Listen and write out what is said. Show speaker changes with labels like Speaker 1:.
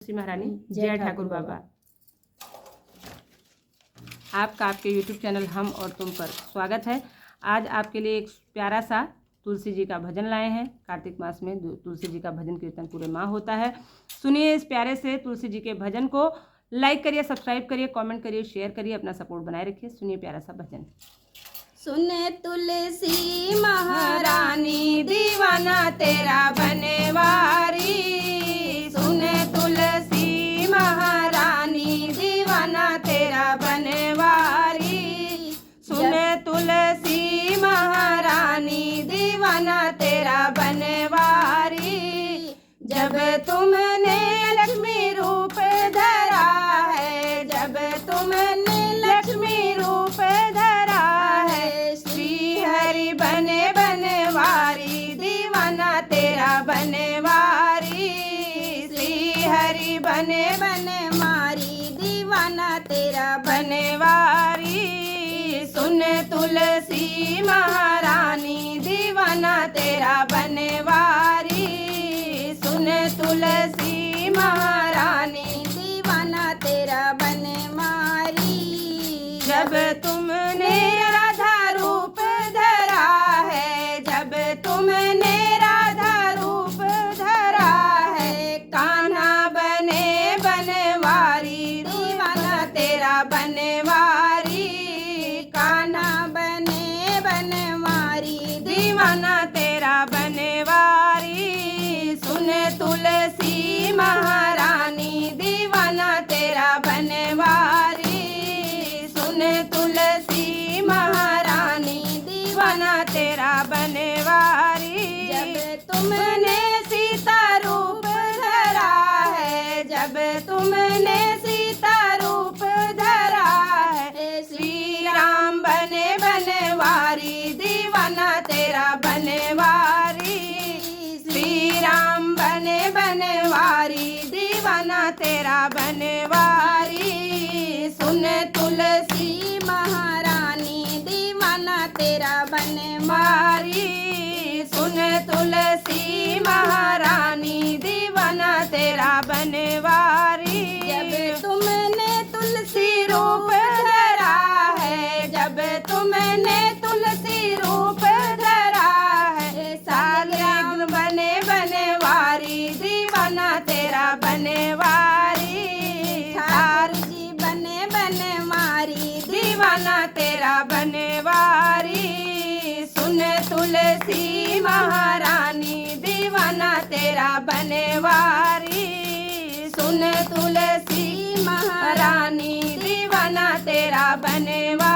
Speaker 1: तुलसी महारानी जय ठाकुर बाबा। आपका आपके YouTube चैनल हम और तुम पर स्वागत है। आज आपके लिए एक प्यारा सा तुलसी जी का भजन लाए हैं। कार्तिक मास में तुलसी जी का भजन कीर्तन पूरे माह होता है। सुनिए इस प्यारे से तुलसी जी के भजन को। लाइक करिए, सब्सक्राइब करिए, कमेंट करिए, शेयर करिए, अपना सपोर्ट बनाए रखिए। सुनिए प्यारा सा भजन।
Speaker 2: सुने तुलसी महारानी दीवाना तेरा बनवारी। सुने तुलसी महारानी दीवाना तेरा बनवारी।
Speaker 1: सुने तुलसी
Speaker 2: महारानी दीवाना तेरा बनवारी। जब तुमने लक्ष्मी रूप धरा है, जब तुमने लक्ष्मी रूप धरा है, श्री हरि बने बनवारी दीवाना तेरा बनवारी। श्री हरि बने बनवारी दीवाना तेरा बनवारी। सुन तुलसी महारानी दीवाना तेरा बनवारी। सुन तुलसी महारानी दीवाना तेरा बनवारी। जब तुमने राधा रूप धरा है, जब तुमने राधा रूप धरा है, कान्हा बने बनवारी दीवाना तेरा बनवारी। कान्हा बने बनवारी दीवाना तेरा बनवारी। सुन तुलसी महारानी दीवाना तेरा बनवारी। सुन तुलसी महारानी दीवाना तेरा बनवारी। जब तुमने सीता रूप धरा है, जब तुमने सीता रूप धरा है, श्री राम बने बनवारी दीवाना तेरा बनवारी। श्री राम बने बनवारी दीवाना तेरा बनवारी। सुन तुलसी महारानी दीवाना तेरा बनवारी। सुन तुलसी महारानी दीवाना तेरा बनवारी। जब तुमने तुलसी रूप धरा है, जब तुमने तुलसी रूप धरा है, सालिग्राम बने बनवारी दीवाना तेरा बनवारी। ठाकुर जी बने बनवारी दीवाना तेरा बनवारी। सुन तुलसी महारानी दीवाना तेरा बनवारी। सुन तुलसी महारानी दीवाना तेरा बनवारी।